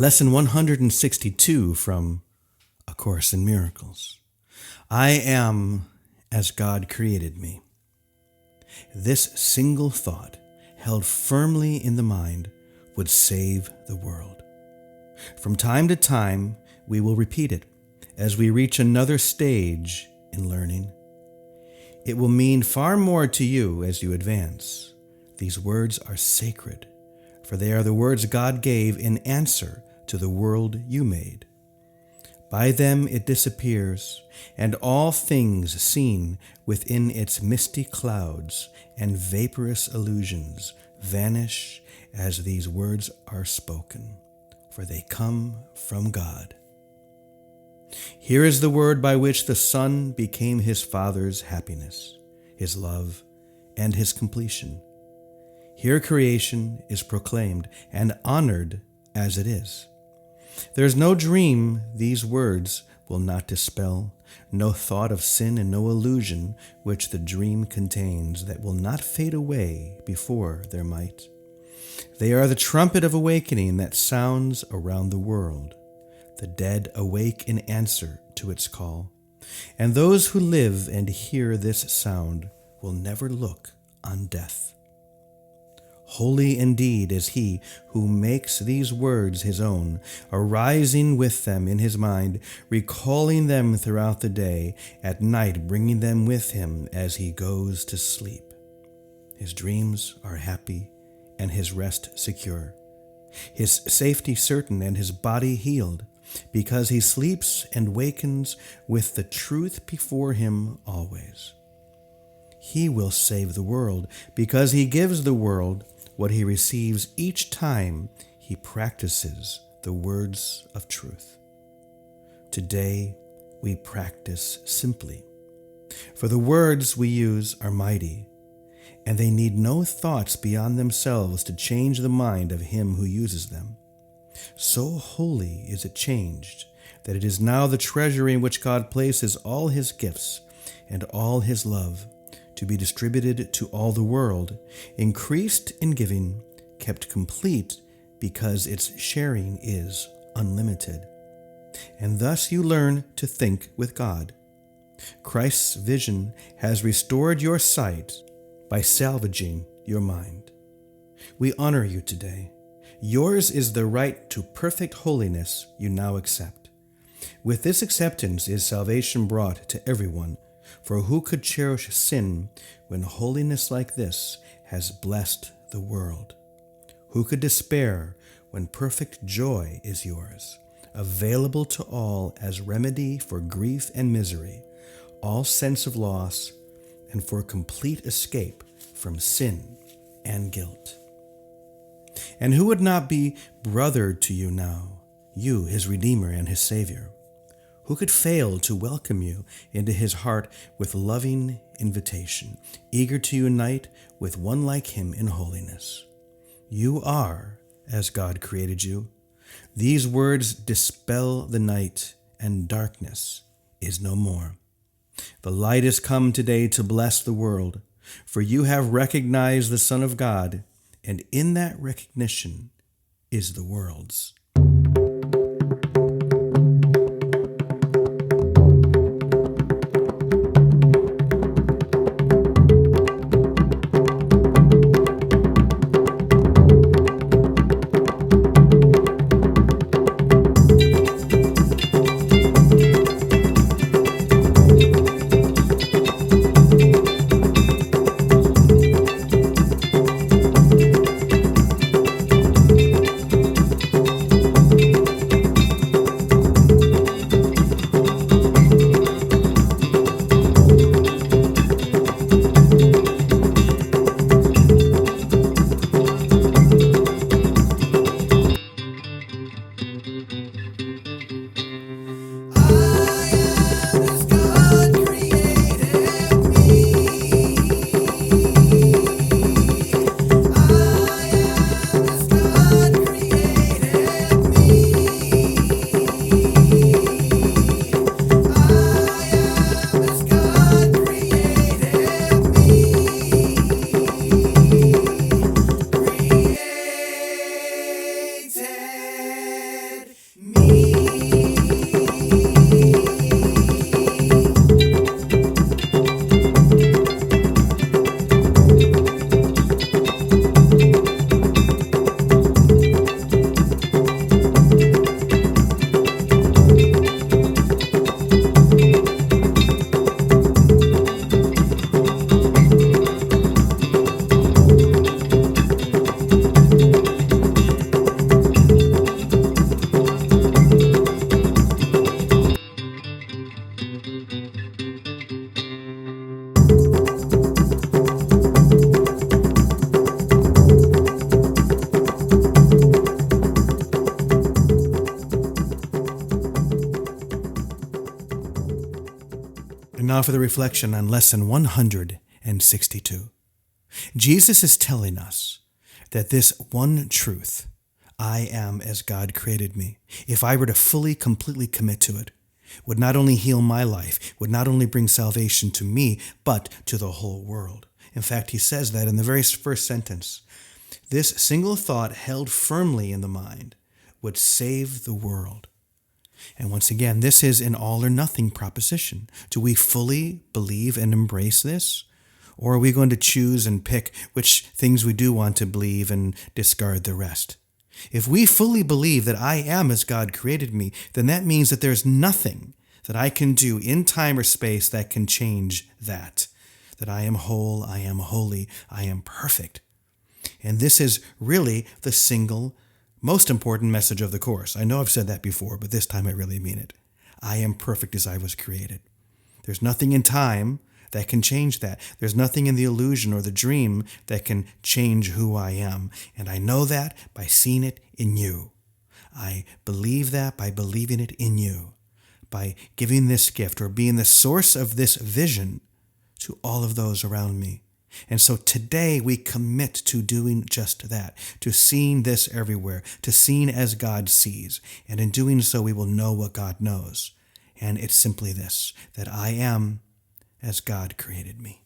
Lesson 162 from A Course in Miracles. I am as God created me. This single thought, held firmly in the mind, would save the world. From time to time, we will repeat it as we reach another stage in learning. It will mean far more to you as you advance. These words are sacred, for they are the words God gave in answer to the world you made. By them it disappears, and all things seen within its misty clouds and vaporous illusions vanish as these words are spoken, for they come from God. Here is the word by which the Son became his Father's happiness, his love, and his completion. Here creation is proclaimed and honored as it is. There is no dream these words will not dispel, no thought of sin and no illusion which the dream contains that will not fade away before their might. They are the trumpet of awakening that sounds around the world. The dead awake in answer to its call, and those who live and hear this sound will never look on death. Holy indeed is he who makes these words his own, arising with them in his mind, recalling them throughout the day, at night bringing them with him as he goes to sleep. His dreams are happy and his rest secure, his safety certain and his body healed, because he sleeps and wakens with the truth before him always. He will save the world because he gives the world what he receives each time he practices the words of truth. Today we practice simply, for the words we use are mighty, and they need no thoughts beyond themselves to change the mind of him who uses them. So wholly is it changed that it is now the treasury in which God places all his gifts and all his love, to be distributed to all the world, increased in giving, kept complete because its sharing is unlimited. And thus you learn to think with God. Christ's vision has restored your sight by salvaging your mind. We honor you today. Yours is the right to perfect holiness you now accept. With this acceptance is salvation brought to everyone. For who could cherish sin when holiness like this has blessed the world? Who could despair when perfect joy is yours, available to all as remedy for grief and misery, all sense of loss, and for complete escape from sin and guilt? And who would not be brother to you now, you, his Redeemer and his Savior? Who could fail to welcome you into his heart with loving invitation, eager to unite with one like him in holiness? You are as God created you. These words dispel the night, and darkness is no more. The light is come today to bless the world, for you have recognized the Son of God, and in that recognition is the world's. Now for the reflection on lesson 162. Jesus is telling us that this one truth, I am as God created me, if I were to fully, completely commit to it, would not only heal my life, would not only bring salvation to me, but to the whole world. In fact, he says that in the very first sentence. This single thought held firmly in the mind would save the world. And once again, this is an all or nothing proposition. Do we fully believe and embrace this? Or are we going to choose and pick which things we do want to believe and discard the rest? If we fully believe that I am as God created me, then that means that there's nothing that I can do in time or space that can change that. That I am whole, I am holy, I am perfect. And this is really the single most important message of the Course. I know I've said that before, but this time I really mean it. I am perfect as I was created. There's nothing in time that can change that. There's nothing in the illusion or the dream that can change who I am. And I know that by seeing it in you. I believe that by believing it in you, by giving this gift or being the source of this vision to all of those around me. And so today we commit to doing just that, to seeing this everywhere, to seeing as God sees. And in doing so, we will know what God knows. And it's simply this, that I am as God created me.